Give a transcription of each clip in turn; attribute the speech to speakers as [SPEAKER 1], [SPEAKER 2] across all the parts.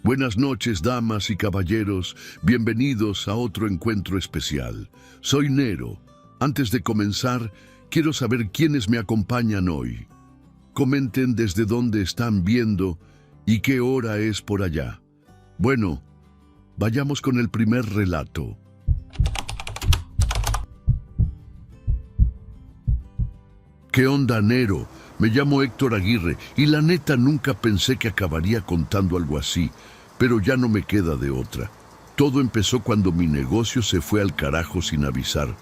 [SPEAKER 1] Buenas noches, damas y caballeros. Bienvenidos a otro encuentro especial. Soy Nero. Antes de comenzar, quiero saber quiénes me acompañan hoy. Comenten desde dónde están viendo y qué hora es por allá. Bueno, vayamos con el primer relato. ¿Qué onda, Nero? Me llamo Héctor Aguirre y la neta nunca pensé que acabaría contando algo así, pero ya no me queda de otra. Todo empezó cuando mi negocio se fue al carajo sin avisar,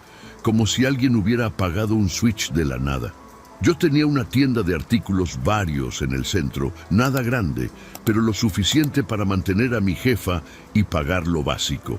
[SPEAKER 1] como si alguien hubiera apagado un switch de la nada. Yo tenía una tienda de artículos varios en el centro, nada grande, pero lo suficiente para mantener a mi jefa y pagar lo básico.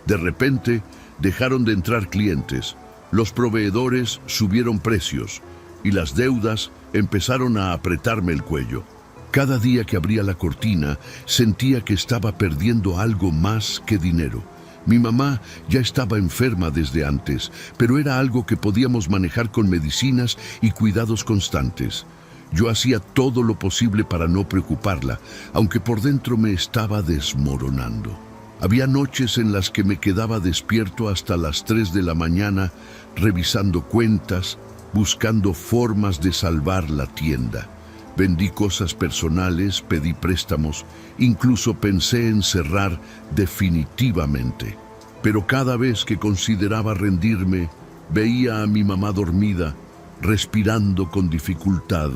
[SPEAKER 1] De repente, dejaron de entrar clientes, los proveedores subieron precios, y las deudas empezaron a apretarme el cuello. Cada día que abría la cortina, sentía que estaba perdiendo algo más que dinero. Mi mamá ya estaba enferma desde antes, pero era algo que podíamos manejar con medicinas y cuidados constantes. Yo hacía todo lo posible para no preocuparla, aunque por dentro me estaba desmoronando. Había noches en las que me quedaba despierto hasta las 3 de la mañana, revisando cuentas, buscando formas de salvar la tienda. Vendí cosas personales, pedí préstamos, incluso pensé en cerrar definitivamente. Pero cada vez que consideraba rendirme, veía a mi mamá dormida, respirando con dificultad,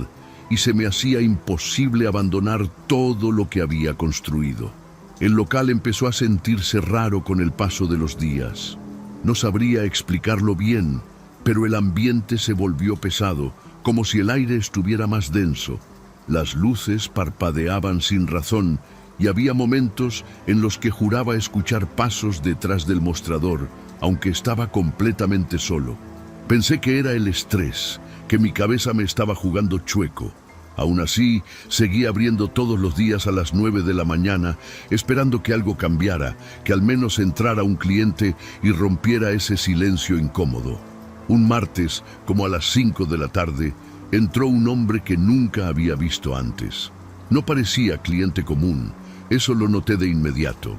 [SPEAKER 1] y se me hacía imposible abandonar todo lo que había construido. El local empezó a sentirse raro con el paso de los días. No sabría explicarlo bien, pero el ambiente se volvió pesado, como si el aire estuviera más denso. Las luces parpadeaban sin razón y había momentos en los que juraba escuchar pasos detrás del mostrador, aunque estaba completamente solo. Pensé que era el estrés, que mi cabeza me estaba jugando chueco. Aún así, seguí abriendo todos los días a las 9 de la mañana, esperando que algo cambiara, que al menos entrara un cliente y rompiera ese silencio incómodo. Un martes, como a las 5 de la tarde, entró un hombre que nunca había visto antes. No parecía cliente común, eso lo noté de inmediato.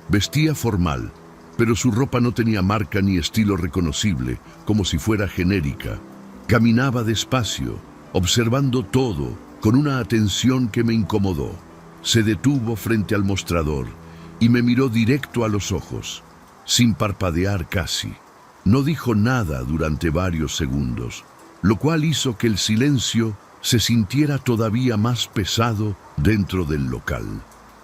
[SPEAKER 1] Vestía formal, pero su ropa no tenía marca ni estilo reconocible, como si fuera genérica. Caminaba despacio, observando todo, con una atención que me incomodó. Se detuvo frente al mostrador y me miró directo a los ojos, sin parpadear casi. No dijo nada durante varios segundos, lo cual hizo que el silencio se sintiera todavía más pesado dentro del local.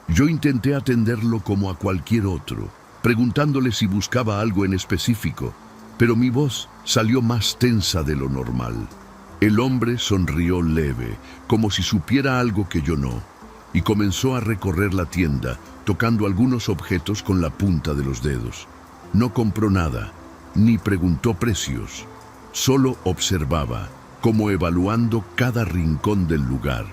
[SPEAKER 1] Yo intenté atenderlo como a cualquier otro, preguntándole si buscaba algo en específico, pero mi voz salió más tensa de lo normal. El hombre sonrió leve, como si supiera algo que yo no, y comenzó a recorrer la tienda, tocando algunos objetos con la punta de los dedos. No compró nada, ni preguntó precios, solo observaba, como evaluando cada rincón del lugar.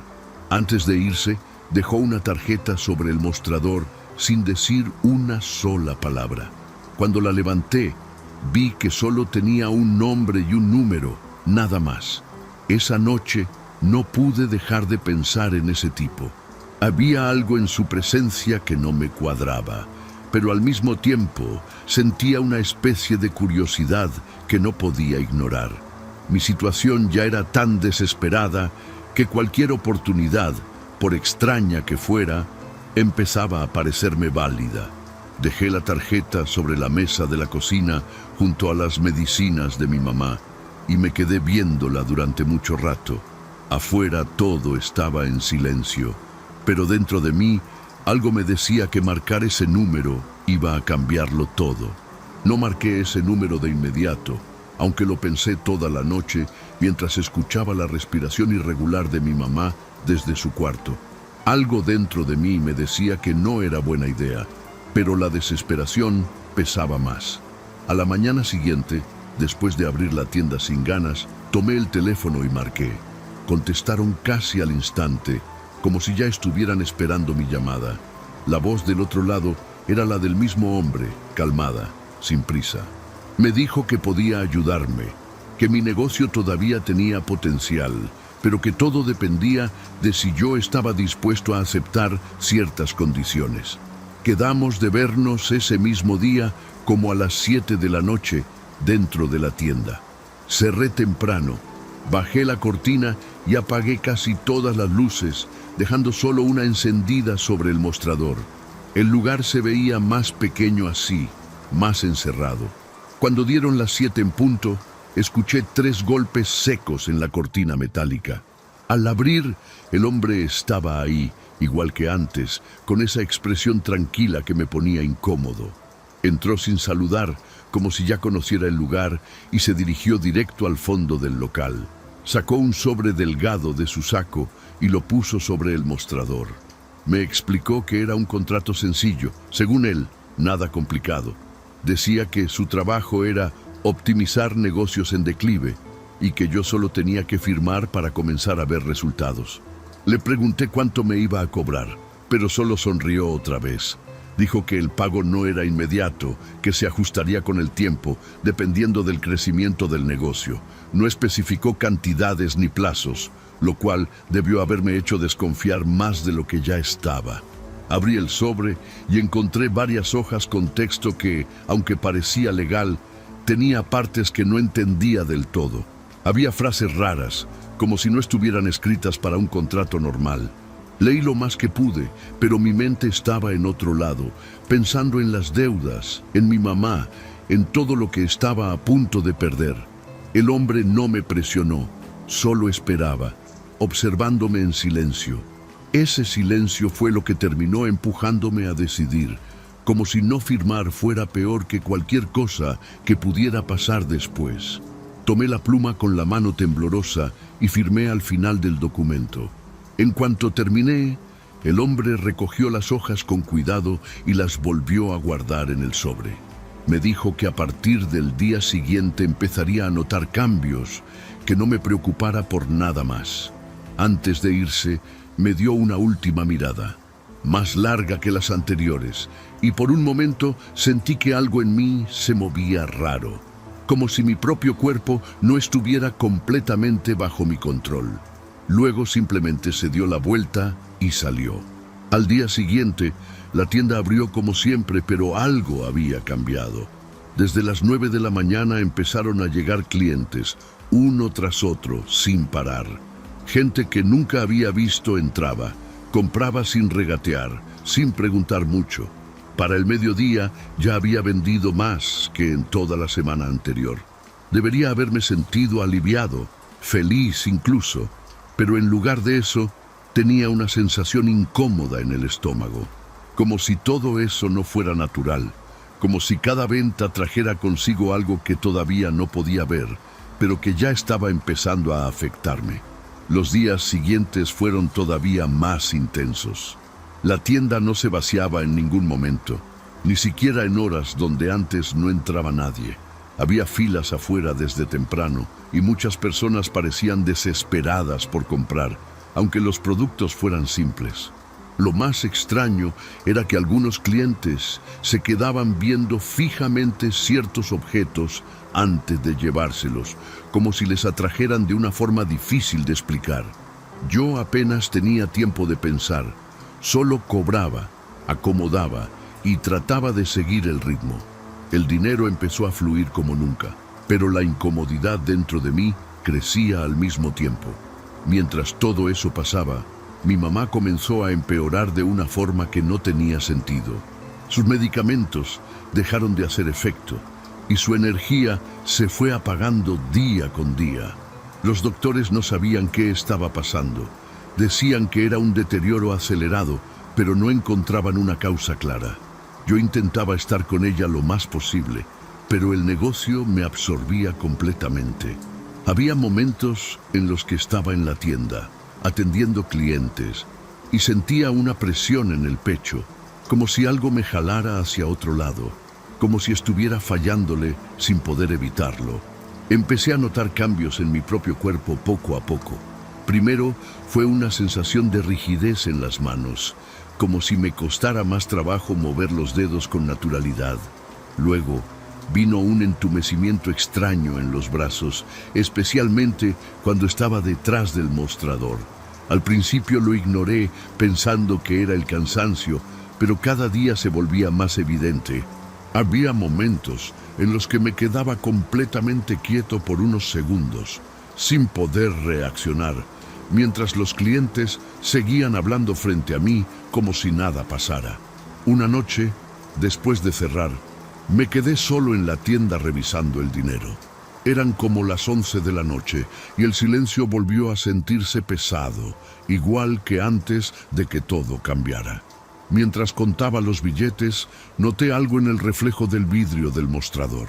[SPEAKER 1] Antes de irse, dejó una tarjeta sobre el mostrador sin decir una sola palabra. Cuando la levanté, vi que solo tenía un nombre y un número, nada más. Esa noche no pude dejar de pensar en ese tipo. Había algo en su presencia que no me cuadraba, pero al mismo tiempo sentía una especie de curiosidad que no podía ignorar. Mi situación ya era tan desesperada que cualquier oportunidad, por extraña que fuera, empezaba a parecerme válida. Dejé la tarjeta sobre la mesa de la cocina junto a las medicinas de mi mamá y me quedé viéndola durante mucho rato. Afuera todo estaba en silencio, pero dentro de mí algo me decía que marcar ese número iba a cambiarlo todo. No marqué ese número de inmediato, aunque lo pensé toda la noche mientras escuchaba la respiración irregular de mi mamá desde su cuarto. Algo dentro de mí me decía que no era buena idea, pero la desesperación pesaba más. A la mañana siguiente, después de abrir la tienda sin ganas, tomé el teléfono y marqué. Contestaron casi al instante, como si ya estuvieran esperando mi llamada. La voz del otro lado era la del mismo hombre, calmada, sin prisa. Me dijo que podía ayudarme, que mi negocio todavía tenía potencial, pero que todo dependía de si yo estaba dispuesto a aceptar ciertas condiciones. Quedamos de vernos ese mismo día como a las 7 de la noche dentro de la tienda. Cerré temprano, bajé la cortina y apagué casi todas las luces, dejando solo una encendida sobre el mostrador. El lugar se veía más pequeño así, más encerrado. Cuando dieron las 7 en punto, escuché 3 golpes secos en la cortina metálica. Al abrir, el hombre estaba ahí, igual que antes, con esa expresión tranquila que me ponía incómodo. Entró sin saludar, como si ya conociera el lugar, y se dirigió directo al fondo del local. Sacó un sobre delgado de su saco y lo puso sobre el mostrador. Me explicó que era un contrato sencillo, según él, nada complicado. Decía que su trabajo era optimizar negocios en declive y que yo solo tenía que firmar para comenzar a ver resultados. Le pregunté cuánto me iba a cobrar, pero solo sonrió otra vez. Dijo que el pago no era inmediato, que se ajustaría con el tiempo, dependiendo del crecimiento del negocio. No especificó cantidades ni plazos, lo cual debió haberme hecho desconfiar más de lo que ya estaba. Abrí el sobre y encontré varias hojas con texto que, aunque parecía legal, tenía partes que no entendía del todo. Había frases raras, como si no estuvieran escritas para un contrato normal. Leí lo más que pude, pero mi mente estaba en otro lado, pensando en las deudas, en mi mamá, en todo lo que estaba a punto de perder. El hombre no me presionó, solo esperaba, observándome en silencio. Ese silencio fue lo que terminó empujándome a decidir, como si no firmar fuera peor que cualquier cosa que pudiera pasar después. Tomé la pluma con la mano temblorosa y firmé al final del documento. En cuanto terminé, el hombre recogió las hojas con cuidado y las volvió a guardar en el sobre. Me dijo que a partir del día siguiente empezaría a notar cambios, que no me preocupara por nada más. Antes de irse, me dio una última mirada, más larga que las anteriores, y por un momento sentí que algo en mí se movía raro, como si mi propio cuerpo no estuviera completamente bajo mi control. Luego simplemente se dio la vuelta y salió. Al día siguiente, la tienda abrió como siempre, pero algo había cambiado. Desde las 9 de la mañana empezaron a llegar clientes, uno tras otro, sin parar. Gente que nunca había visto entraba, compraba sin regatear, sin preguntar mucho. Para el mediodía ya había vendido más que en toda la semana anterior. Debería haberme sentido aliviado, feliz incluso, pero en lugar de eso, tenía una sensación incómoda en el estómago, como si todo eso no fuera natural, como si cada venta trajera consigo algo que todavía no podía ver, pero que ya estaba empezando a afectarme. Los días siguientes fueron todavía más intensos. La tienda no se vaciaba en ningún momento, ni siquiera en horas donde antes no entraba nadie. Había filas afuera desde temprano y muchas personas parecían desesperadas por comprar, aunque los productos fueran simples. Lo más extraño era que algunos clientes se quedaban viendo fijamente ciertos objetos antes de llevárselos, como si les atrajeran de una forma difícil de explicar. Yo apenas tenía tiempo de pensar, solo cobraba, acomodaba y trataba de seguir el ritmo. El dinero empezó a fluir como nunca, pero la incomodidad dentro de mí crecía al mismo tiempo. Mientras todo eso pasaba, mi mamá comenzó a empeorar de una forma que no tenía sentido. Sus medicamentos dejaron de hacer efecto y su energía se fue apagando día con día. Los doctores no sabían qué estaba pasando. Decían que era un deterioro acelerado, pero no encontraban una causa clara. Yo intentaba estar con ella lo más posible, pero el negocio me absorbía completamente. Había momentos en los que estaba en la tienda, atendiendo clientes, y sentía una presión en el pecho, como si algo me jalara hacia otro lado, como si estuviera fallándole sin poder evitarlo. Empecé a notar cambios en mi propio cuerpo poco a poco. Primero fue una sensación de rigidez en las manos, como si me costara más trabajo mover los dedos con naturalidad. Luego, Vino un entumecimiento extraño en los brazos, especialmente cuando estaba detrás del mostrador. Al principio lo ignoré pensando que era el cansancio, pero cada día se volvía más evidente. Había momentos en los que me quedaba completamente quieto por unos segundos, sin poder reaccionar, mientras los clientes seguían hablando frente a mí como si nada pasara. Una noche, después de cerrar, me quedé solo en la tienda revisando el dinero. Eran como las 11 de la noche y el silencio volvió a sentirse pesado, igual que antes de que todo cambiara. Mientras contaba los billetes, noté algo en el reflejo del vidrio del mostrador.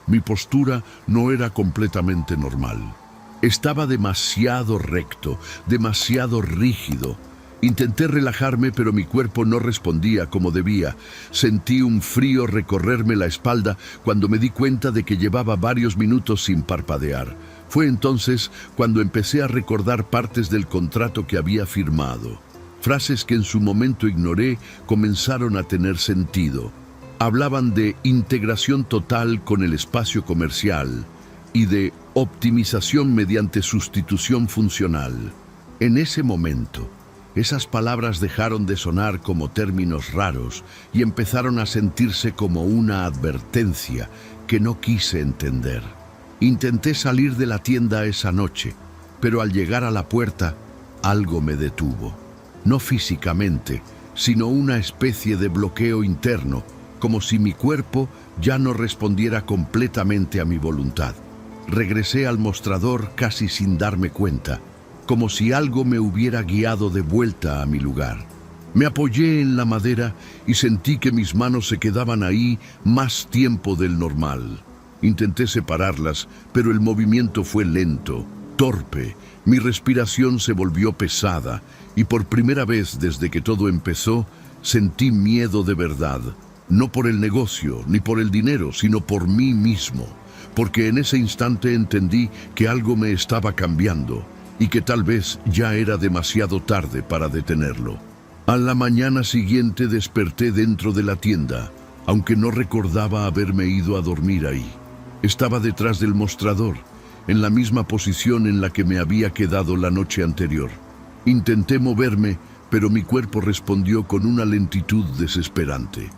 [SPEAKER 1] Mi postura no era completamente normal. Estaba demasiado recto, demasiado rígido. Intenté relajarme, pero mi cuerpo no respondía como debía. Sentí un frío recorrerme la espalda cuando me di cuenta de que llevaba varios minutos sin parpadear. Fue entonces cuando empecé a recordar partes del contrato que había firmado. Frases que en su momento ignoré comenzaron a tener sentido. Hablaban de integración total con el espacio comercial y de optimización mediante sustitución funcional. En ese momento, esas palabras dejaron de sonar como términos raros y empezaron a sentirse como una advertencia que no quise entender. Intenté salir de la tienda esa noche, pero al llegar a la puerta, algo me detuvo. No físicamente, sino una especie de bloqueo interno, como si mi cuerpo ya no respondiera completamente a mi voluntad. Regresé al mostrador casi sin darme cuenta, como si algo me hubiera guiado de vuelta a mi lugar. Me apoyé en la madera y sentí que mis manos se quedaban ahí más tiempo del normal. Intenté separarlas, pero el movimiento fue lento, torpe. Mi respiración se volvió pesada y por primera vez desde que todo empezó, sentí miedo de verdad. No por el negocio ni por el dinero, sino por mí mismo. Porque en ese instante entendí que algo me estaba cambiando y que tal vez ya era demasiado tarde para detenerlo. A la mañana siguiente desperté dentro de la tienda, aunque no recordaba haberme ido a dormir ahí. Estaba detrás del mostrador, en la misma posición en la que me había quedado la noche anterior. Intenté moverme, pero mi cuerpo respondió con una lentitud desesperante.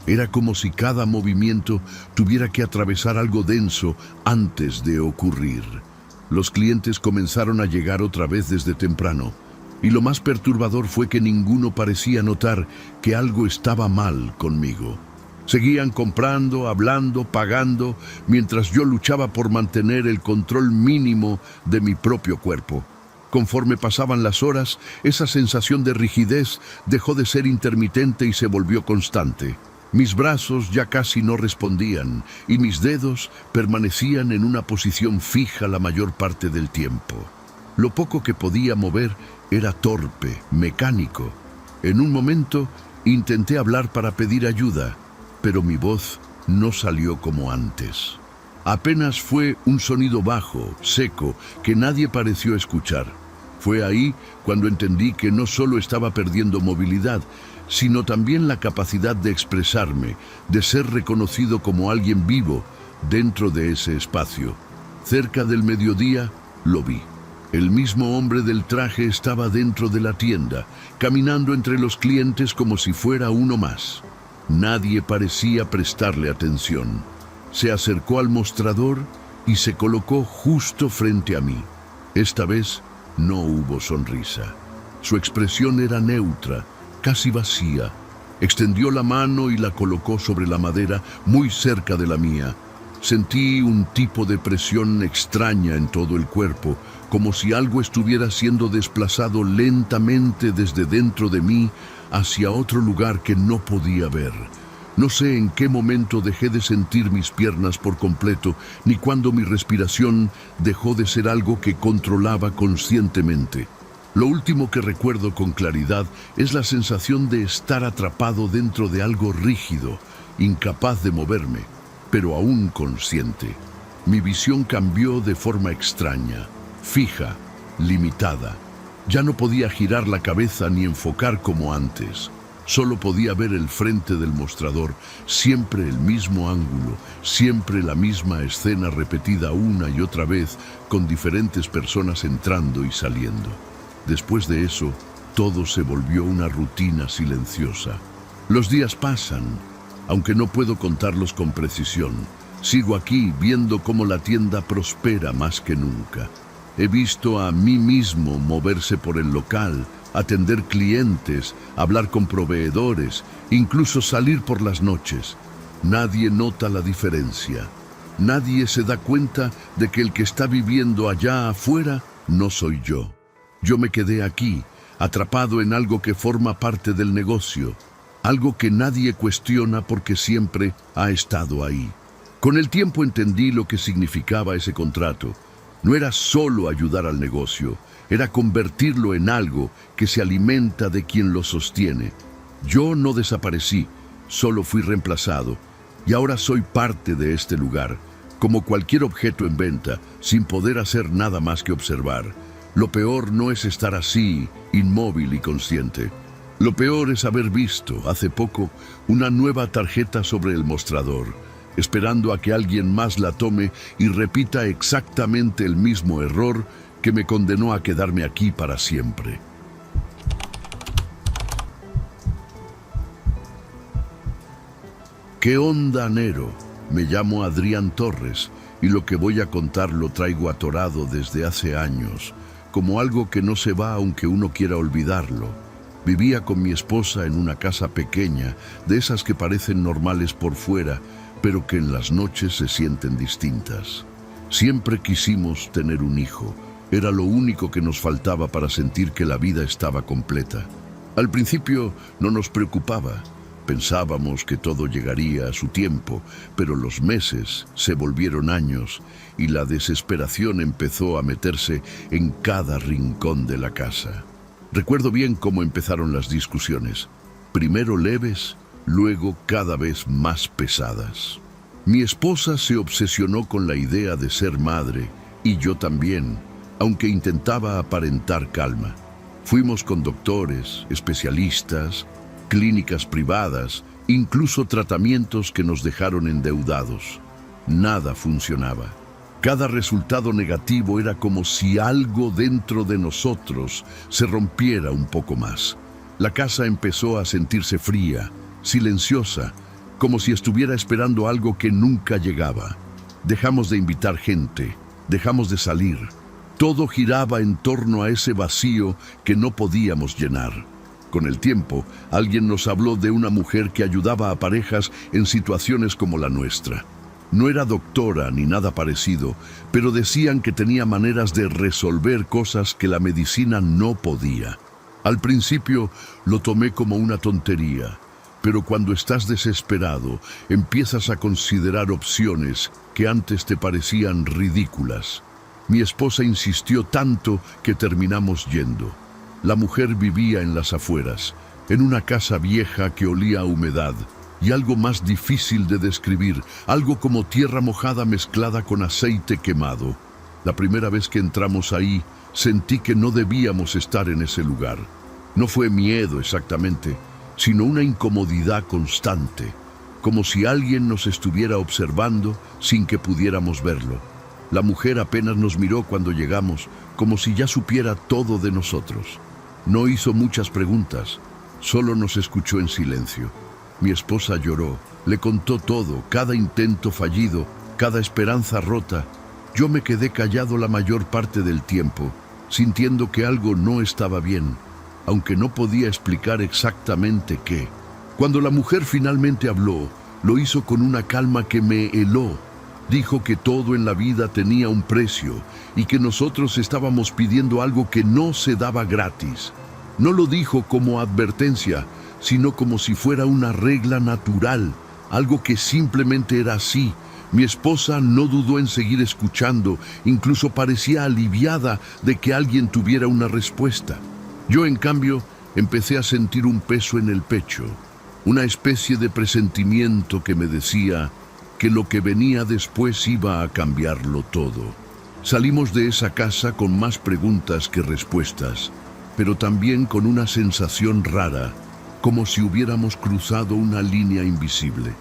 [SPEAKER 1] Era como si cada movimiento tuviera que atravesar algo denso antes de ocurrir. Los clientes comenzaron a llegar otra vez desde temprano, y lo más perturbador fue que ninguno parecía notar que algo estaba mal conmigo. Seguían comprando, hablando, pagando, mientras yo luchaba por mantener el control mínimo de mi propio cuerpo. Conforme pasaban las horas, esa sensación de rigidez dejó de ser intermitente y se volvió constante. Mis brazos ya casi no respondían y mis dedos permanecían en una posición fija la mayor parte del tiempo. Lo poco que podía mover era torpe, mecánico. En un momento intenté hablar para pedir ayuda, pero mi voz no salió como antes. Apenas fue un sonido bajo, seco, que nadie pareció escuchar. Fue ahí cuando entendí que no solo estaba perdiendo movilidad, sino también la capacidad de expresarme, de ser reconocido como alguien vivo dentro de ese espacio. Cerca del mediodía lo vi. El mismo hombre del traje estaba dentro de la tienda, caminando entre los clientes como si fuera uno más. Nadie parecía prestarle atención. Se acercó al mostrador y se colocó justo frente a mí. Esta vez no hubo sonrisa. Su expresión era neutra, casi vacía. Extendió la mano y la colocó sobre la madera muy cerca de la mía. Sentí un tipo de presión extraña en todo el cuerpo, como si algo estuviera siendo desplazado lentamente desde dentro de mí hacia otro lugar que no podía ver. No sé en qué momento dejé de sentir mis piernas por completo, ni cuándo mi respiración dejó de ser algo que controlaba conscientemente. Lo último que recuerdo con claridad es la sensación de estar atrapado dentro de algo rígido, incapaz de moverme, pero aún consciente. Mi visión cambió de forma extraña, fija, limitada. Ya no podía girar la cabeza ni enfocar como antes. Solo podía ver el frente del mostrador, siempre el mismo ángulo, siempre la misma escena repetida una y otra vez, con diferentes personas entrando y saliendo. Después de eso, todo se volvió una rutina silenciosa. Los días pasan, aunque no puedo contarlos con precisión. Sigo aquí viendo cómo la tienda prospera más que nunca. He visto a mí mismo moverse por el local, atender clientes, hablar con proveedores, incluso salir por las noches. Nadie nota la diferencia. Nadie se da cuenta de que el que está viviendo allá afuera no soy yo. Yo me quedé aquí, atrapado en algo que forma parte del negocio, algo que nadie cuestiona porque siempre ha estado ahí. Con el tiempo entendí lo que significaba ese contrato. No era solo ayudar al negocio, era convertirlo en algo que se alimenta de quien lo sostiene. Yo no desaparecí, solo fui reemplazado, y ahora soy parte de este lugar, como cualquier objeto en venta, sin poder hacer nada más que observar. Lo peor no es estar así, inmóvil y consciente. Lo peor es haber visto, hace poco, una nueva tarjeta sobre el mostrador, esperando a que alguien más la tome y repita exactamente el mismo error que me condenó a quedarme aquí para siempre. ¿Qué onda, Nero? Me llamo Adrián Torres y lo que voy a contar lo traigo atorado desde hace años, como algo que no se va aunque uno quiera olvidarlo. Vivía con mi esposa en una casa pequeña, de esas que parecen normales por fuera, pero que en las noches se sienten distintas. Siempre quisimos tener un hijo. Era lo único que nos faltaba para sentir que la vida estaba completa. Al principio no nos preocupaba. Pensábamos que todo llegaría a su tiempo, pero los meses se volvieron años y la desesperación empezó a meterse en cada rincón de la casa. Recuerdo bien cómo empezaron las discusiones. Primero leves, luego cada vez más pesadas. Mi esposa se obsesionó con la idea de ser madre, y yo también, aunque intentaba aparentar calma. Fuimos con doctores, especialistas, clínicas privadas, incluso tratamientos que nos dejaron endeudados. Nada funcionaba. Cada resultado negativo era como si algo dentro de nosotros se rompiera un poco más. La casa empezó a sentirse fría, silenciosa, como si estuviera esperando algo que nunca llegaba. Dejamos de invitar gente, dejamos de salir. Todo giraba en torno a ese vacío que no podíamos llenar. Con el tiempo, alguien nos habló de una mujer que ayudaba a parejas en situaciones como la nuestra. No era doctora ni nada parecido, pero decían que tenía maneras de resolver cosas que la medicina no podía. Al principio lo tomé como una tontería, pero cuando estás desesperado, empiezas a considerar opciones que antes te parecían ridículas. Mi esposa insistió tanto que terminamos yendo. La mujer vivía en las afueras, en una casa vieja que olía a humedad, y algo más difícil de describir, algo como tierra mojada mezclada con aceite quemado. La primera vez que entramos ahí, sentí que no debíamos estar en ese lugar. No fue miedo exactamente, sino una incomodidad constante, como si alguien nos estuviera observando sin que pudiéramos verlo. La mujer apenas nos miró cuando llegamos, como si ya supiera todo de nosotros. No hizo muchas preguntas, solo nos escuchó en silencio. Mi esposa lloró, le contó todo, cada intento fallido, cada esperanza rota. Yo me quedé callado la mayor parte del tiempo, sintiendo que algo no estaba bien, aunque no podía explicar exactamente qué. Cuando la mujer finalmente habló, lo hizo con una calma que me heló. Dijo que todo en la vida tenía un precio y que nosotros estábamos pidiendo algo que no se daba gratis. No lo dijo como advertencia, sino como si fuera una regla natural, algo que simplemente era así. Mi esposa no dudó en seguir escuchando, incluso parecía aliviada de que alguien tuviera una respuesta. Yo, en cambio, empecé a sentir un peso en el pecho, una especie de presentimiento que me decía que lo que venía después iba a cambiarlo todo. Salimos de esa casa con más preguntas que respuestas, pero también con una sensación rara, como si hubiéramos cruzado una línea invisible.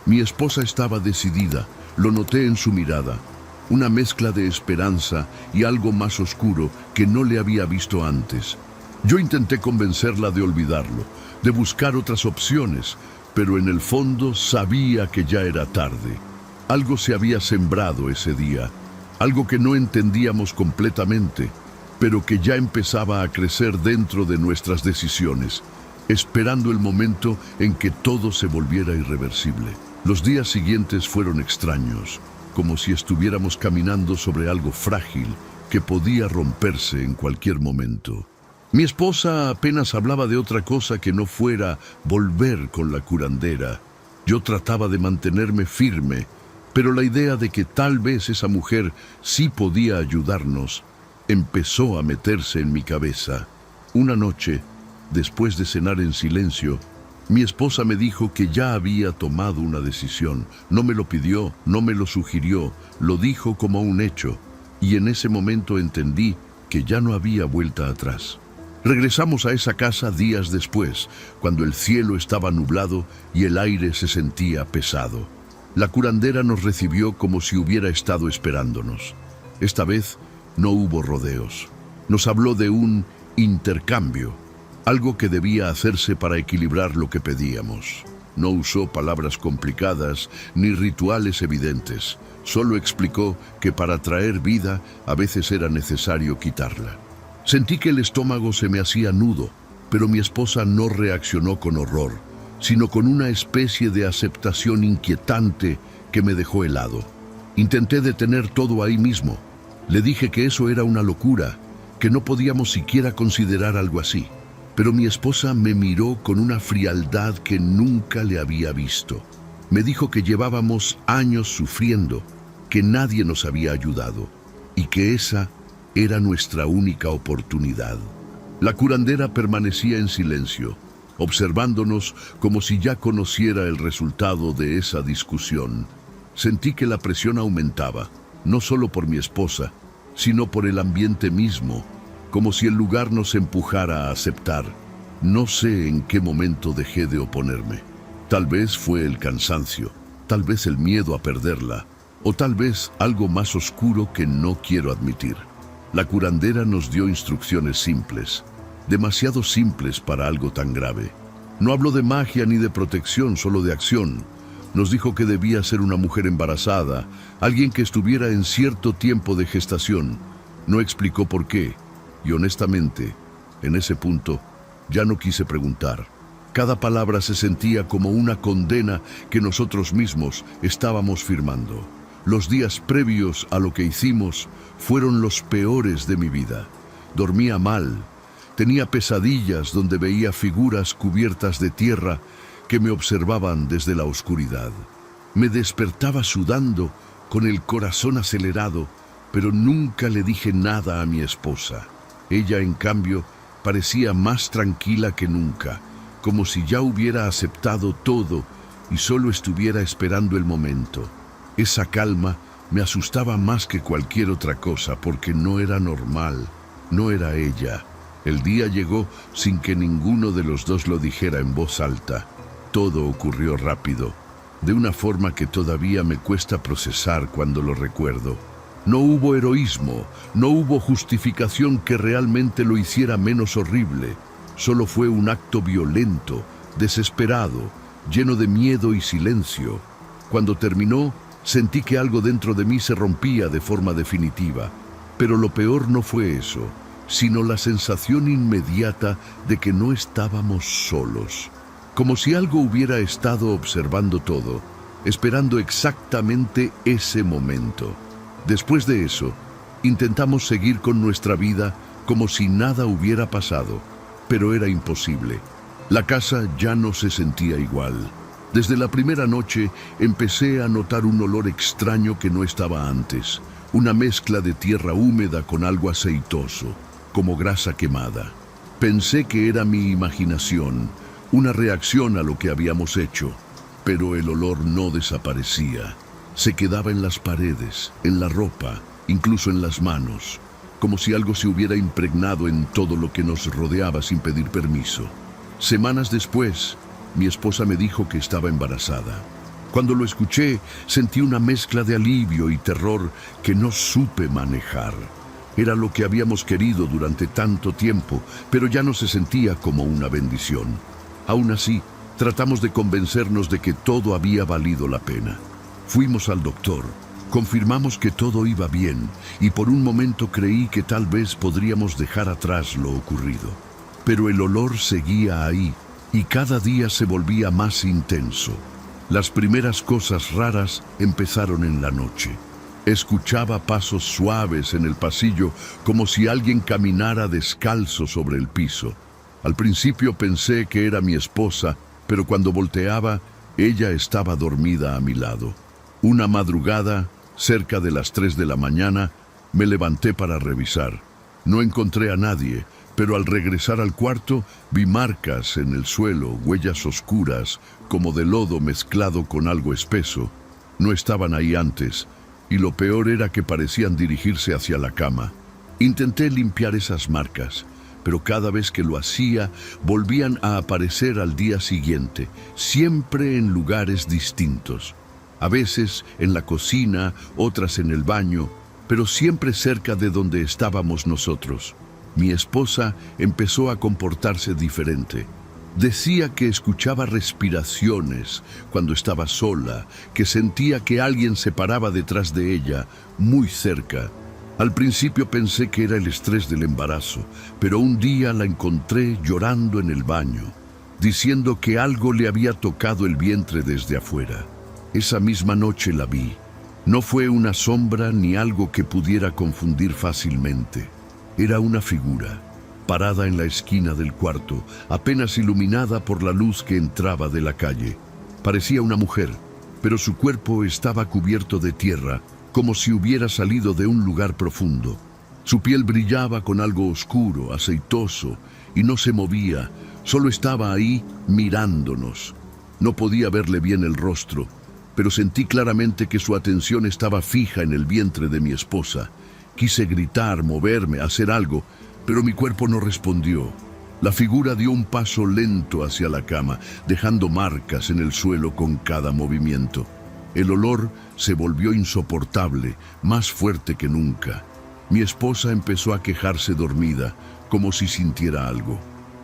[SPEAKER 1] Mi esposa estaba decidida, lo noté en su mirada, una mezcla de esperanza y algo más oscuro que no le había visto antes. Yo intenté convencerla de olvidarlo, de buscar otras opciones, pero en el fondo sabía que ya era tarde. Algo se había sembrado ese día, algo que no entendíamos completamente, pero que ya empezaba a crecer dentro de nuestras decisiones, esperando el momento en que todo se volviera irreversible. Los días siguientes fueron extraños, como si estuviéramos caminando sobre algo frágil que podía romperse en cualquier momento. Mi esposa apenas hablaba de otra cosa que no fuera volver con la curandera. Yo trataba de mantenerme firme, pero la idea de que tal vez esa mujer sí podía ayudarnos empezó a meterse en mi cabeza. Una noche, después de cenar en silencio, mi esposa me dijo que ya había tomado una decisión. No me lo pidió, no me lo sugirió, lo dijo como un hecho, y en ese momento entendí que ya no había vuelta atrás. Regresamos a esa casa días después, cuando el cielo estaba nublado y el aire se sentía pesado. La curandera nos recibió como si hubiera estado esperándonos. Esta vez no hubo rodeos. Nos habló de un intercambio, algo que debía hacerse para equilibrar lo que pedíamos. No usó palabras complicadas ni rituales evidentes. Solo explicó que para traer vida a veces era necesario quitarla. Sentí que el estómago se me hacía nudo, pero mi esposa no reaccionó con horror, sino con una especie de aceptación inquietante que me dejó helado. Intenté detener todo ahí mismo. Le dije que eso era una locura, que no podíamos siquiera considerar algo así. Pero mi esposa me miró con una frialdad que nunca le había visto. Me dijo que llevábamos años sufriendo, que nadie nos había ayudado y que esa era nuestra única oportunidad. La curandera permanecía en silencio, observándonos como si ya conociera el resultado de esa discusión. Sentí que la presión aumentaba, no solo por mi esposa, sino por el ambiente mismo, como si el lugar nos empujara a aceptar. No sé en qué momento dejé de oponerme. Tal vez fue el cansancio, tal vez el miedo a perderla, o tal vez algo más oscuro que no quiero admitir. La curandera nos dio instrucciones simples, demasiado simples para algo tan grave. No habló de magia ni de protección, solo de acción. Nos dijo que debía ser una mujer embarazada, alguien que estuviera en cierto tiempo de gestación. No explicó por qué, y honestamente, en ese punto, ya no quise preguntar. Cada palabra se sentía como una condena que nosotros mismos estábamos firmando. Los días previos a lo que hicimos fueron los peores de mi vida. Dormía mal, tenía pesadillas donde veía figuras cubiertas de tierra que me observaban desde la oscuridad. Me despertaba sudando, con el corazón acelerado, pero nunca le dije nada a mi esposa. Ella, en cambio, parecía más tranquila que nunca, como si ya hubiera aceptado todo y solo estuviera esperando el momento. Esa calma me asustaba más que cualquier otra cosa, porque no era normal, no era ella. El día llegó sin que ninguno de los dos lo dijera en voz alta. Todo ocurrió rápido, de una forma que todavía me cuesta procesar cuando lo recuerdo. No hubo heroísmo, no hubo justificación que realmente lo hiciera menos horrible. Solo fue un acto violento, desesperado, lleno de miedo y silencio. Cuando terminó, sentí que algo dentro de mí se rompía de forma definitiva. Pero lo peor no fue eso, sino la sensación inmediata de que no estábamos solos. Como si algo hubiera estado observando todo, esperando exactamente ese momento. Después de eso, intentamos seguir con nuestra vida como si nada hubiera pasado, pero era imposible. La casa ya no se sentía igual. Desde la primera noche empecé a notar un olor extraño que no estaba antes, una mezcla de tierra húmeda con algo aceitoso, como grasa quemada. Pensé que era mi imaginación, una reacción a lo que habíamos hecho, pero el olor no desaparecía. Se quedaba en las paredes, en la ropa, incluso en las manos, como si algo se hubiera impregnado en todo lo que nos rodeaba sin pedir permiso. Semanas después, mi esposa me dijo que estaba embarazada. Cuando lo escuché, sentí una mezcla de alivio y terror que no supe manejar. Era lo que habíamos querido durante tanto tiempo, pero ya no se sentía como una bendición. Aún así, tratamos de convencernos de que todo había valido la pena. Fuimos al doctor, confirmamos que todo iba bien y por un momento creí que tal vez podríamos dejar atrás lo ocurrido. Pero el olor seguía ahí y cada día se volvía más intenso. Las primeras cosas raras empezaron en la noche. Escuchaba pasos suaves en el pasillo como si alguien caminara descalzo sobre el piso. Al principio pensé que era mi esposa, pero cuando volteaba, ella estaba dormida a mi lado. Una madrugada, cerca de las 3 de la mañana, me levanté para revisar. No encontré a nadie, pero al regresar al cuarto vi marcas en el suelo, huellas oscuras, como de lodo mezclado con algo espeso. No estaban ahí antes, y lo peor era que parecían dirigirse hacia la cama. Intenté limpiar esas marcas, pero cada vez que lo hacía, volvían a aparecer al día siguiente, siempre en lugares distintos. A veces en la cocina, otras en el baño, pero siempre cerca de donde estábamos nosotros. Mi esposa empezó a comportarse diferente. Decía que escuchaba respiraciones cuando estaba sola, que sentía que alguien se paraba detrás de ella, muy cerca. Al principio pensé que era el estrés del embarazo, pero un día la encontré llorando en el baño, diciendo que algo le había tocado el vientre desde afuera. Esa misma noche la vi. No fue una sombra ni algo que pudiera confundir fácilmente. Era una figura, parada en la esquina del cuarto, apenas iluminada por la luz que entraba de la calle. Parecía una mujer, pero su cuerpo estaba cubierto de tierra, como si hubiera salido de un lugar profundo. Su piel brillaba con algo oscuro, aceitoso, y no se movía, solo estaba ahí mirándonos. No podía verle bien el rostro, pero sentí claramente que su atención estaba fija en el vientre de mi esposa. Quise gritar, moverme, hacer algo, pero mi cuerpo no respondió. La figura dio un paso lento hacia la cama, dejando marcas en el suelo con cada movimiento. El olor se volvió insoportable, más fuerte que nunca. Mi esposa empezó a quejarse dormida, como si sintiera algo.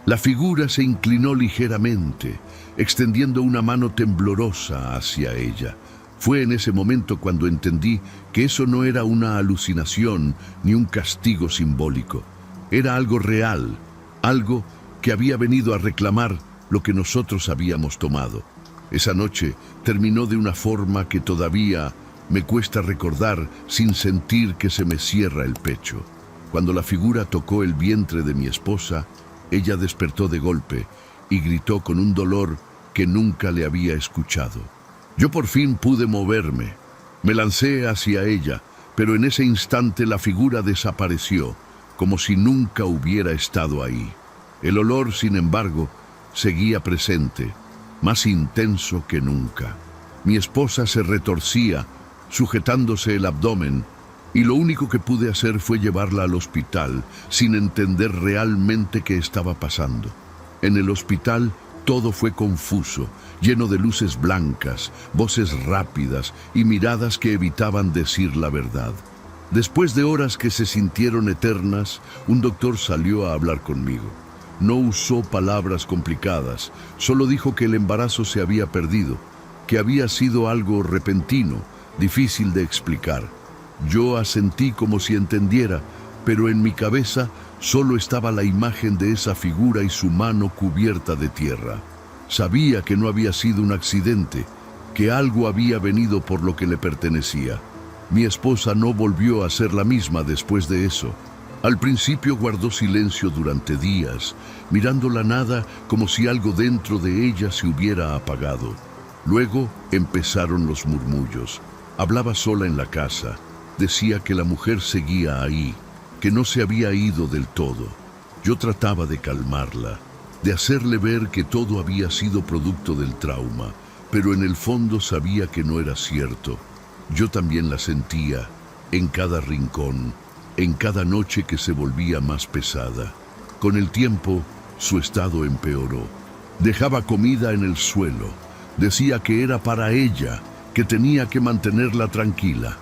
[SPEAKER 1] La figura se inclinó ligeramente, extendiendo una mano temblorosa hacia ella. Fue en ese momento cuando entendí que eso no era una alucinación ni un castigo simbólico. Era algo real, algo que había venido a reclamar lo que nosotros habíamos tomado. Esa noche terminó de una forma que todavía me cuesta recordar sin sentir que se me cierra el pecho. Cuando la figura tocó el vientre de mi esposa, ella despertó de golpe y gritó con un dolor que nunca le había escuchado. Yo por fin pude moverme. Me lancé hacia ella, pero en ese instante la figura desapareció, como si nunca hubiera estado ahí. El olor, sin embargo, seguía presente, más intenso que nunca. Mi esposa se retorcía, sujetándose el abdomen, y lo único que pude hacer fue llevarla al hospital, sin entender realmente qué estaba pasando. En el hospital todo fue confuso, lleno de luces blancas, voces rápidas y miradas que evitaban decir la verdad. Después de horas que se sintieron eternas, un doctor salió a hablar conmigo. No usó palabras complicadas, solo dijo que el embarazo se había perdido, que había sido algo repentino, difícil de explicar. Yo asentí como si entendiera, pero en mi cabeza solo estaba la imagen de esa figura y su mano cubierta de tierra. Sabía que no había sido un accidente, que algo había venido por lo que le pertenecía. Mi esposa no volvió a ser la misma después de eso. Al principio guardó silencio durante días, mirando la nada como si algo dentro de ella se hubiera apagado. Luego empezaron los murmullos. Hablaba sola en la casa. Decía que la mujer seguía ahí, que no se había ido del todo. Yo trataba de calmarla, de hacerle ver que todo había sido producto del trauma, pero en el fondo sabía que no era cierto. Yo también la sentía, en cada rincón, en cada noche que se volvía más pesada. Con el tiempo, su estado empeoró. Dejaba comida en el suelo. Decía que era para ella, que tenía que mantenerla tranquila.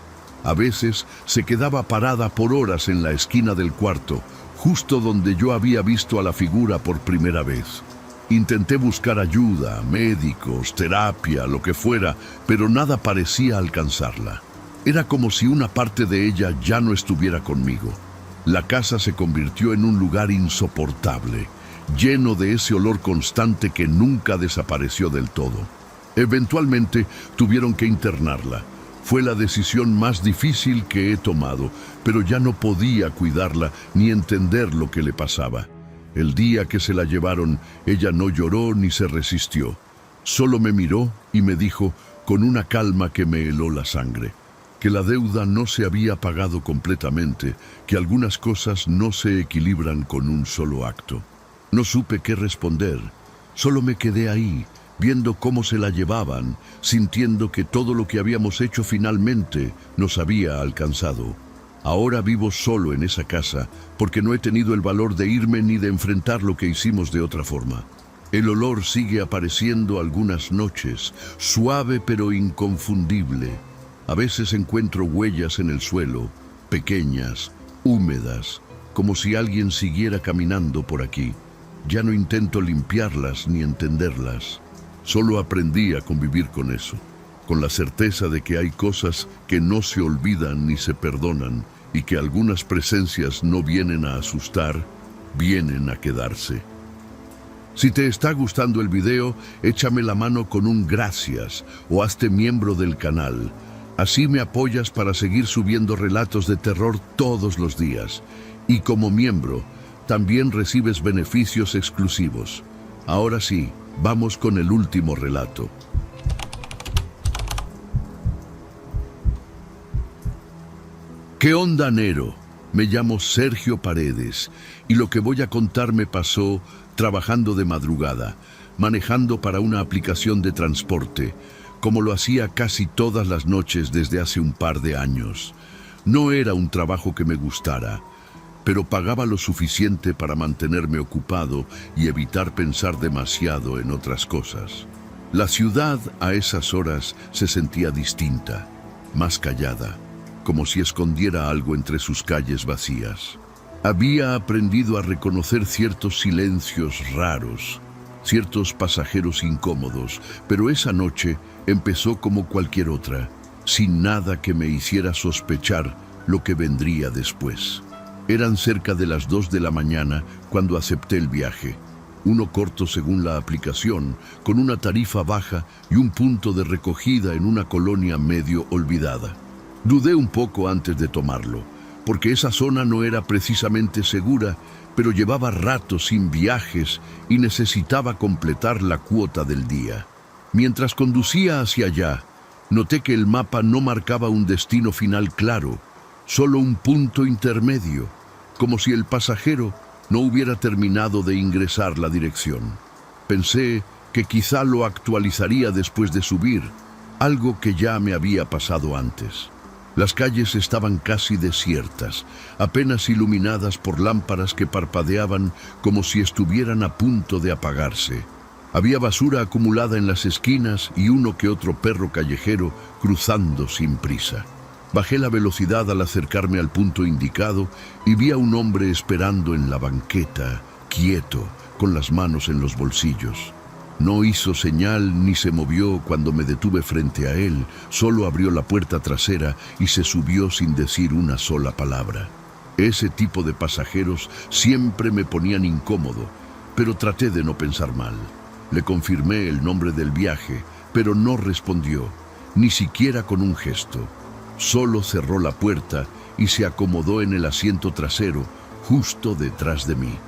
[SPEAKER 1] A veces se quedaba parada por horas en la esquina del cuarto, justo donde yo había visto a la figura por primera vez. Intenté buscar ayuda, médicos, terapia, lo que fuera, pero nada parecía alcanzarla. Era como si una parte de ella ya no estuviera conmigo. La casa se convirtió en un lugar insoportable, lleno de ese olor constante que nunca desapareció del todo. Eventualmente tuvieron que internarla. Fue la decisión más difícil que he tomado, pero ya no podía cuidarla ni entender lo que le pasaba. El día que se la llevaron, ella no lloró ni se resistió. Solo me miró y me dijo, con una calma que me heló la sangre, que la deuda no se había pagado completamente, que algunas cosas no se equilibran con un solo acto. No supe qué responder, solo me quedé ahí, viendo cómo se la llevaban, sintiendo que todo lo que habíamos hecho finalmente nos había alcanzado. Ahora vivo solo en esa casa porque no he tenido el valor de irme ni de enfrentar lo que hicimos de otra forma. El olor sigue apareciendo algunas noches, suave pero inconfundible. A veces encuentro huellas en el suelo, pequeñas, húmedas, como si alguien siguiera caminando por aquí. Ya no intento limpiarlas ni entenderlas. Solo aprendí a convivir con eso, con la certeza de que hay cosas que no se olvidan ni se perdonan y que algunas presencias no vienen a asustar, vienen a quedarse. Si te está gustando el video, échame la mano con un gracias o hazte miembro del canal. Así me apoyas para seguir subiendo relatos de terror todos los días. Y como miembro, también recibes beneficios exclusivos. Ahora sí, vamos con el último relato. ¿Qué onda, Nero? Me llamo Sergio Paredes y lo que voy a contar me pasó trabajando de madrugada, manejando para una aplicación de transporte, como lo hacía casi todas las noches desde hace un par de años. No era un trabajo que me gustara, pero pagaba lo suficiente para mantenerme ocupado y evitar pensar demasiado en otras cosas. La ciudad a esas horas se sentía distinta, más callada, como si escondiera algo entre sus calles vacías. Había aprendido a reconocer ciertos silencios raros, ciertos pasajeros incómodos, pero esa noche empezó como cualquier otra, sin nada que me hiciera sospechar lo que vendría después. Eran cerca de las 2 de la mañana cuando acepté el viaje, uno corto según la aplicación, con una tarifa baja y un punto de recogida en una colonia medio olvidada. Dudé un poco antes de tomarlo, porque esa zona no era precisamente segura, pero llevaba rato sin viajes y necesitaba completar la cuota del día. Mientras conducía hacia allá, noté que el mapa no marcaba un destino final claro, solo un punto intermedio, como si el pasajero no hubiera terminado de ingresar la dirección. Pensé que quizá lo actualizaría después de subir, algo que ya me había pasado antes. Las calles estaban casi desiertas, apenas iluminadas por lámparas que parpadeaban como si estuvieran a punto de apagarse. Había basura acumulada en las esquinas y uno que otro perro callejero cruzando sin prisa. Bajé la velocidad al acercarme al punto indicado y vi a un hombre esperando en la banqueta, quieto, con las manos en los bolsillos. No hizo señal ni se movió cuando me detuve frente a él, solo abrió la puerta trasera y se subió sin decir una sola palabra. Ese tipo de pasajeros siempre me ponían incómodo, pero traté de no pensar mal. Le confirmé el nombre del viaje, pero no respondió, ni siquiera con un gesto. Solo cerró la puerta y se acomodó en el asiento trasero, justo detrás de mí.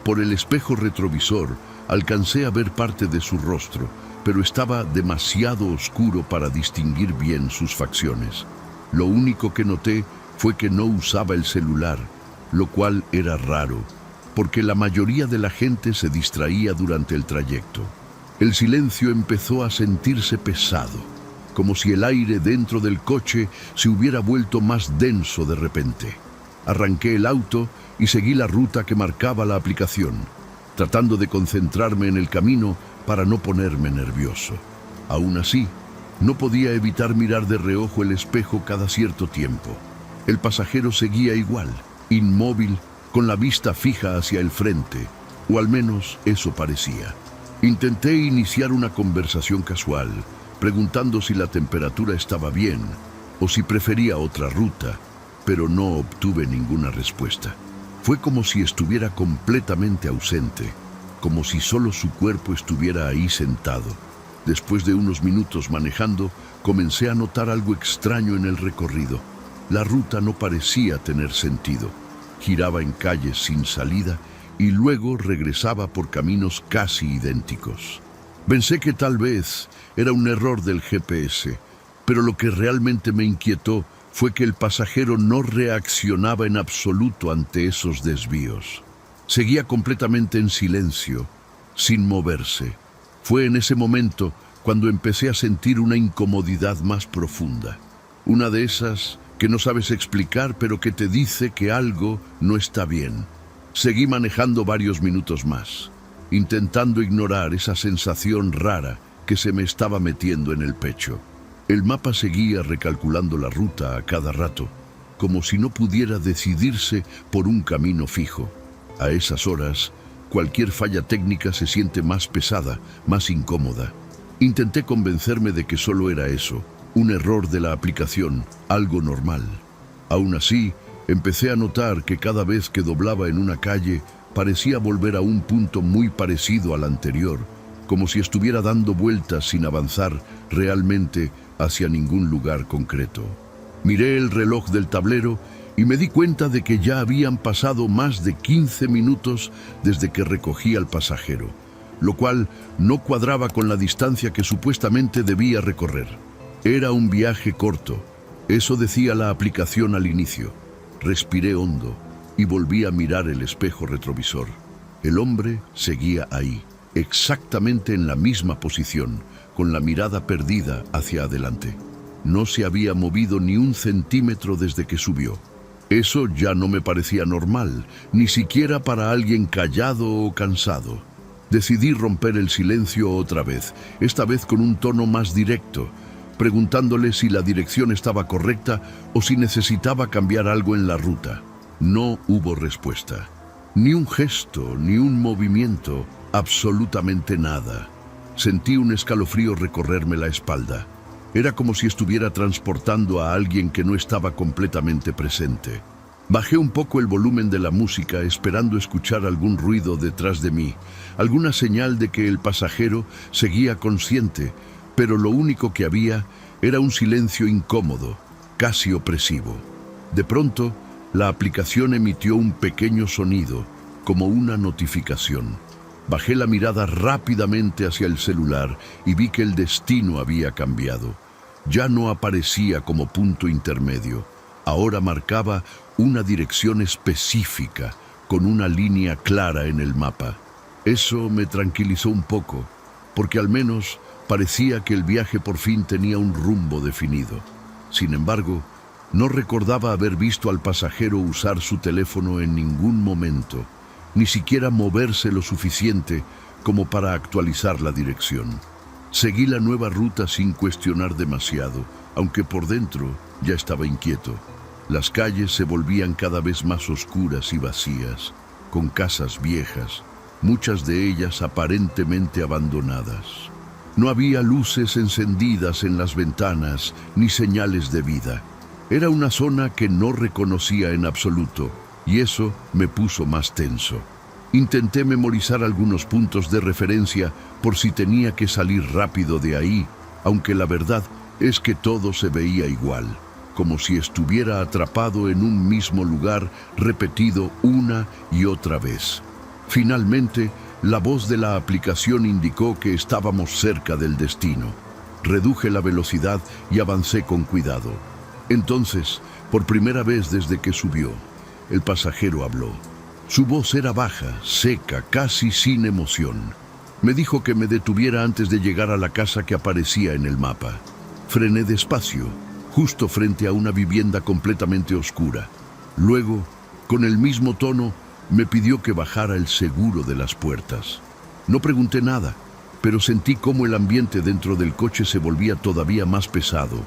[SPEAKER 1] Por el espejo retrovisor, alcancé a ver parte de su rostro, pero estaba demasiado oscuro para distinguir bien sus facciones. Lo único que noté fue que no usaba el celular, lo cual era raro, porque la mayoría de la gente se distraía durante el trayecto. El silencio empezó a sentirse pesado, como si el aire dentro del coche se hubiera vuelto más denso de repente. Arranqué el auto y seguí la ruta que marcaba la aplicación. tratando de concentrarme en el camino para no ponerme nervioso. Aún así, no podía evitar mirar de reojo el espejo cada cierto tiempo. El pasajero seguía igual, inmóvil, con la vista fija hacia el frente, o al menos eso parecía. Intenté iniciar una conversación casual, preguntando si la temperatura estaba bien o si prefería otra ruta, pero no obtuve ninguna respuesta. Fue como si estuviera completamente ausente, como si solo su cuerpo estuviera ahí sentado. Después de unos minutos manejando, comencé a notar algo extraño en el recorrido. La ruta no parecía tener sentido. Giraba en calles sin salida y luego regresaba por caminos casi idénticos. Pensé que tal vez era un error del GPS, pero lo que realmente me inquietó fue que el pasajero no reaccionaba en absoluto ante esos desvíos. Seguía completamente en silencio, sin moverse. Fue en ese momento cuando empecé a sentir una incomodidad más profunda. Una de esas que no sabes explicar, pero que te dice que algo no está bien. Seguí manejando varios minutos más, intentando ignorar esa sensación rara que se me estaba metiendo en el pecho. El mapa seguía recalculando la ruta a cada rato, como si no pudiera decidirse por un camino fijo. A esas horas, cualquier falla técnica se siente más pesada, más incómoda. Intenté convencerme de que solo era eso, un error de la aplicación, algo normal. Aún así, empecé a notar que cada vez que doblaba en una calle, parecía volver a un punto muy parecido al anterior, como si estuviera dando vueltas sin avanzar realmente hacia ningún lugar concreto. Miré el reloj del tablero y me di cuenta de que ya habían pasado más de 15 minutos desde que recogí al pasajero, lo cual no cuadraba con la distancia que supuestamente debía recorrer. Era un viaje corto, eso decía la aplicación al inicio. Respiré hondo y volví a mirar el espejo retrovisor. El hombre seguía ahí, exactamente en la misma posición, con la mirada perdida hacia adelante. No se había movido ni un centímetro desde que subió. Eso ya no me parecía normal, ni siquiera para alguien callado o cansado. Decidí romper el silencio otra vez, esta vez con un tono más directo, preguntándole si la dirección estaba correcta o si necesitaba cambiar algo en la ruta. No hubo respuesta. Ni un gesto, ni un movimiento, absolutamente nada. Sentí un escalofrío recorrerme la espalda. Era como si estuviera transportando a alguien que no estaba completamente presente. Bajé un poco el volumen de la música esperando escuchar algún ruido detrás de mí, alguna señal de que el pasajero seguía consciente, pero lo único que había era un silencio incómodo, casi opresivo. De pronto, la aplicación emitió un pequeño sonido, como una notificación. Bajé la mirada rápidamente hacia el celular y vi que el destino había cambiado. Ya no aparecía como punto intermedio. Ahora marcaba una dirección específica, con una línea clara en el mapa. Eso me tranquilizó un poco, porque al menos parecía que el viaje por fin tenía un rumbo definido. Sin embargo, no recordaba haber visto al pasajero usar su teléfono en ningún momento, ni siquiera moverse lo suficiente como para actualizar la dirección. Seguí la nueva ruta sin cuestionar demasiado, aunque por dentro ya estaba inquieto. Las calles se volvían cada vez más oscuras y vacías, con casas viejas, muchas de ellas aparentemente abandonadas. No había luces encendidas en las ventanas ni señales de vida. Era una zona que no reconocía en absoluto, y eso me puso más tenso. Intenté memorizar algunos puntos de referencia por si tenía que salir rápido de ahí, aunque la verdad es que todo se veía igual, como si estuviera atrapado en un mismo lugar repetido una y otra vez. Finalmente, la voz de la aplicación indicó que estábamos cerca del destino. Reduje la velocidad y avancé con cuidado. Entonces, por primera vez desde que subió, el pasajero habló. Su voz era baja, seca, casi sin emoción. Me dijo que me detuviera antes de llegar a la casa que aparecía en el mapa. Frené despacio, justo frente a una vivienda completamente oscura. Luego, con el mismo tono, Me pidió que bajara el seguro de las puertas. No pregunté nada, pero sentí cómo el ambiente dentro del coche se volvía todavía más pesado.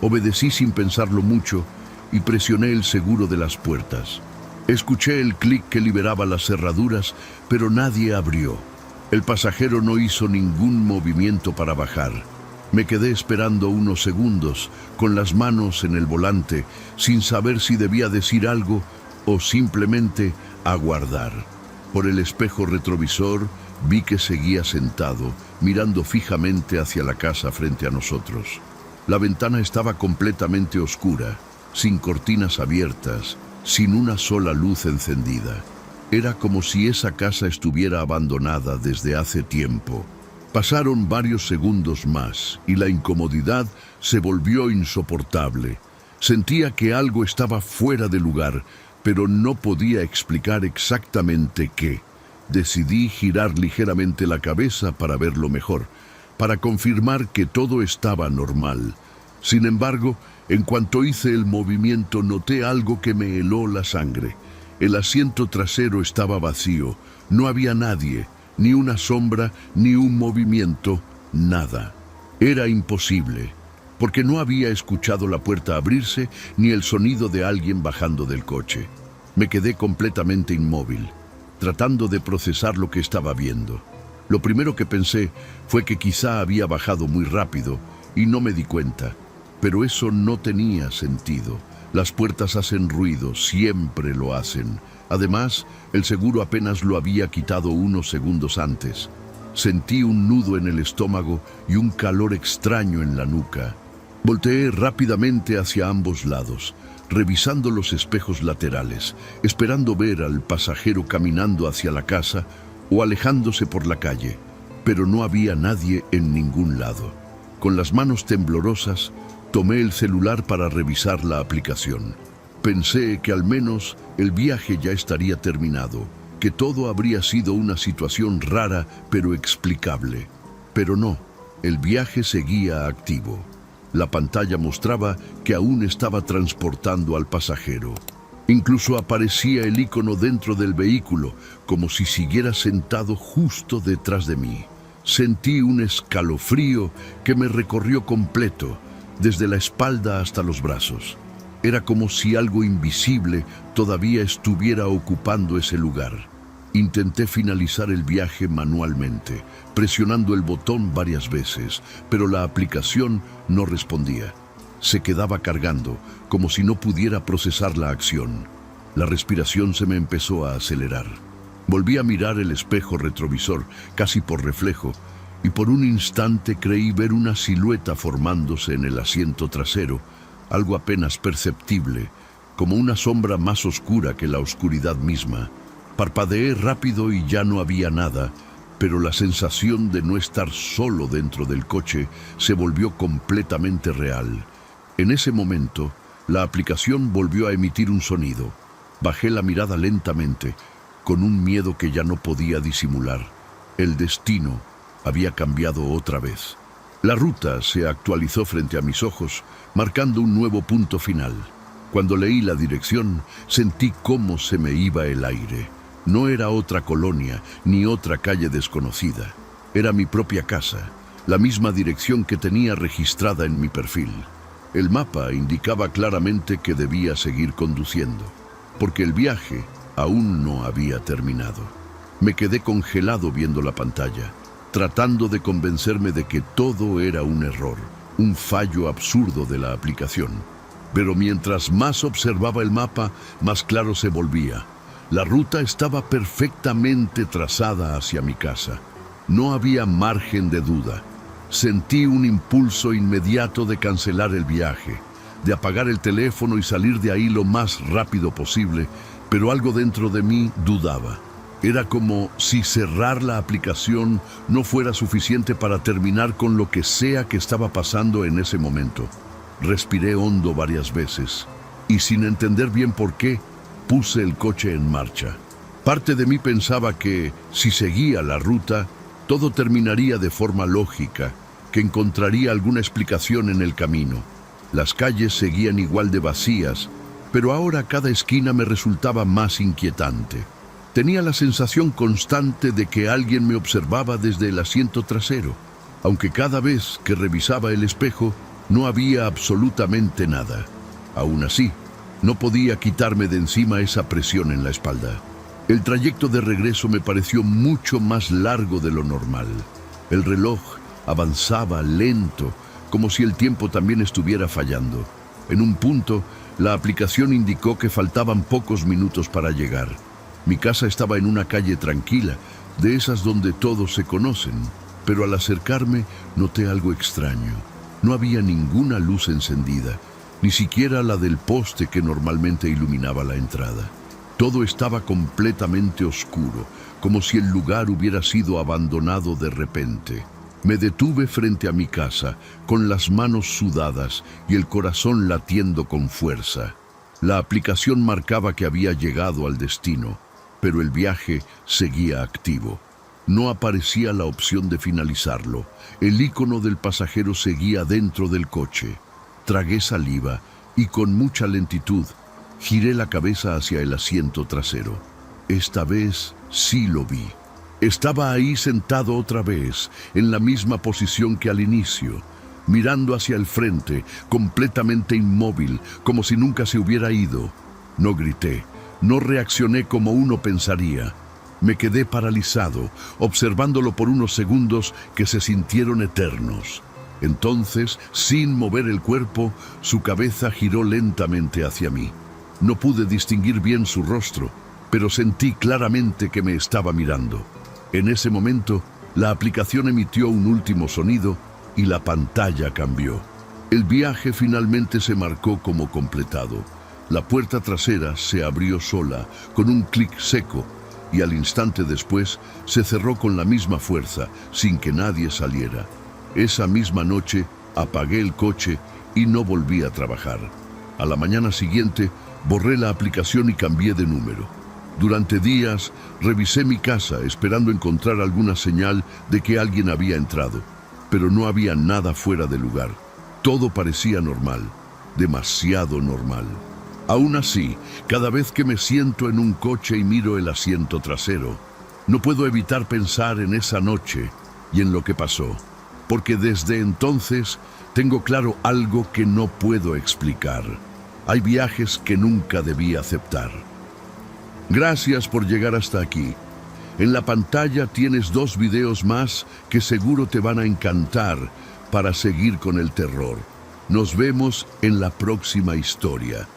[SPEAKER 1] Obedecí sin pensarlo mucho y presioné el seguro de las puertas. Escuché el clic que liberaba las cerraduras, pero nadie abrió. El pasajero no hizo ningún movimiento para bajar. Me quedé esperando unos segundos, con las manos en el volante, sin saber si debía decir algo o simplemente aguardar. Por el espejo retrovisor vi que seguía sentado, mirando fijamente hacia la casa frente a nosotros. La ventana estaba completamente oscura, sin cortinas abiertas, sin una sola luz encendida. Era como si esa casa estuviera abandonada desde hace tiempo. Pasaron varios segundos más y la incomodidad se volvió insoportable. Sentía que algo estaba fuera de lugar, pero no podía explicar exactamente qué. Decidí girar ligeramente la cabeza para verlo mejor, para confirmar que todo estaba normal. Sin embargo, en cuanto hice el movimiento, noté algo que me heló la sangre. El asiento trasero estaba vacío, no había nadie, ni una sombra, ni un movimiento, nada. Era imposible, porque no había escuchado la puerta abrirse ni el sonido de alguien bajando del coche. Me quedé completamente inmóvil, tratando de procesar lo que estaba viendo. Lo primero que pensé fue que quizá había bajado muy rápido y no me di cuenta, pero eso no tenía sentido. Las puertas hacen ruido, siempre lo hacen. Además, el seguro apenas lo había quitado unos segundos antes. Sentí un nudo en el estómago y un calor extraño en la nuca. Volteé rápidamente hacia ambos lados, revisando los espejos laterales, esperando ver al pasajero caminando hacia la casa o alejándose por la calle, pero no había nadie en ningún lado. Con las manos temblorosas, tomé el celular para revisar la aplicación. Pensé que al menos el viaje ya estaría terminado, que todo habría sido una situación rara pero explicable. Pero no, el viaje seguía activo. La pantalla mostraba que aún estaba transportando al pasajero. Incluso aparecía el icono dentro del vehículo, como si siguiera sentado justo detrás de mí. Sentí un escalofrío que me recorrió completo, desde la espalda hasta los brazos. Era como si algo invisible todavía estuviera ocupando ese lugar. Intenté finalizar el viaje manualmente, presionando el botón varias veces, pero la aplicación no respondía. Se quedaba cargando, como si no pudiera procesar la acción. La respiración se me empezó a acelerar. Volví a mirar el espejo retrovisor, casi por reflejo, y por un instante creí ver una silueta formándose en el asiento trasero, algo apenas perceptible, como una sombra más oscura que la oscuridad misma. Parpadeé rápido y ya no había nada, pero la sensación de no estar solo dentro del coche se volvió completamente real. En ese momento, la aplicación volvió a emitir un sonido. Bajé la mirada lentamente, con un miedo que ya no podía disimular. El destino había cambiado otra vez. La ruta se actualizó frente a mis ojos, marcando un nuevo punto final. Cuando leí la dirección, sentí cómo se me iba el aire. No era otra colonia, ni otra calle desconocida. Era mi propia casa, la misma dirección que tenía registrada en mi perfil. El mapa indicaba claramente que debía seguir conduciendo, porque el viaje aún no había terminado. Me quedé congelado viendo la pantalla, tratando de convencerme de que todo era un error, un fallo absurdo de la aplicación. Pero mientras más observaba el mapa, más claro se volvía. La ruta estaba perfectamente trazada hacia mi casa. No había margen de duda. Sentí un impulso inmediato de cancelar el viaje, de apagar el teléfono y salir de ahí lo más rápido posible, pero algo dentro de mí dudaba. Era como si cerrar la aplicación no fuera suficiente para terminar con lo que sea que estaba pasando en ese momento. Respiré hondo varias veces y, sin entender bien por qué, puse el coche en marcha. Parte de mí pensaba que, si seguía la ruta, todo terminaría de forma lógica, que encontraría alguna explicación en el camino. Las calles seguían igual de vacías, pero ahora cada esquina me resultaba más inquietante. Tenía la sensación constante de que alguien me observaba desde el asiento trasero, aunque cada vez que revisaba el espejo no había absolutamente nada. Aún así, no podía quitarme de encima esa presión en la espalda. El trayecto de regreso me pareció mucho más largo de lo normal. El reloj avanzaba lento, como si el tiempo también estuviera fallando. En un punto, la aplicación indicó que faltaban pocos minutos para llegar. Mi casa estaba en una calle tranquila, de esas donde todos se conocen, pero al acercarme noté algo extraño. No había ninguna luz encendida, ni siquiera la del poste que normalmente iluminaba la entrada. Todo estaba completamente oscuro, como si el lugar hubiera sido abandonado de repente. Me detuve frente a mi casa, con las manos sudadas y el corazón latiendo con fuerza. La aplicación marcaba que había llegado al destino, pero el viaje seguía activo. No aparecía la opción de finalizarlo. El icono del pasajero seguía dentro del coche. Tragué saliva y con mucha lentitud giré la cabeza hacia el asiento trasero. Esta vez sí lo vi. Estaba ahí sentado otra vez, en la misma posición que al inicio, mirando hacia el frente, completamente inmóvil, como si nunca se hubiera ido. No grité, no reaccioné como uno pensaría. Me quedé paralizado, observándolo por unos segundos que se sintieron eternos. Entonces, sin mover el cuerpo, su cabeza giró lentamente hacia mí. No pude distinguir bien su rostro, pero sentí claramente que me estaba mirando. En ese momento, la aplicación emitió un último sonido y la pantalla cambió. El viaje finalmente se marcó como completado. La puerta trasera se abrió sola, con un clic seco, y al instante después se cerró con la misma fuerza, sin que nadie saliera. Esa misma noche apagué el coche y no volví a trabajar. A la mañana siguiente borré la aplicación y cambié de número. Durante días revisé mi casa esperando encontrar alguna señal de que alguien había entrado, pero no había nada fuera de lugar. Todo parecía normal, demasiado normal. Aún así, cada vez que me siento en un coche y miro el asiento trasero, no puedo evitar pensar en esa noche y en lo que pasó, porque desde entonces tengo claro algo que no puedo explicar. Hay viajes que nunca debí aceptar. Gracias por llegar hasta aquí. En la pantalla tienes 2 videos más que seguro te van a encantar para seguir con el terror. Nos vemos en la próxima historia.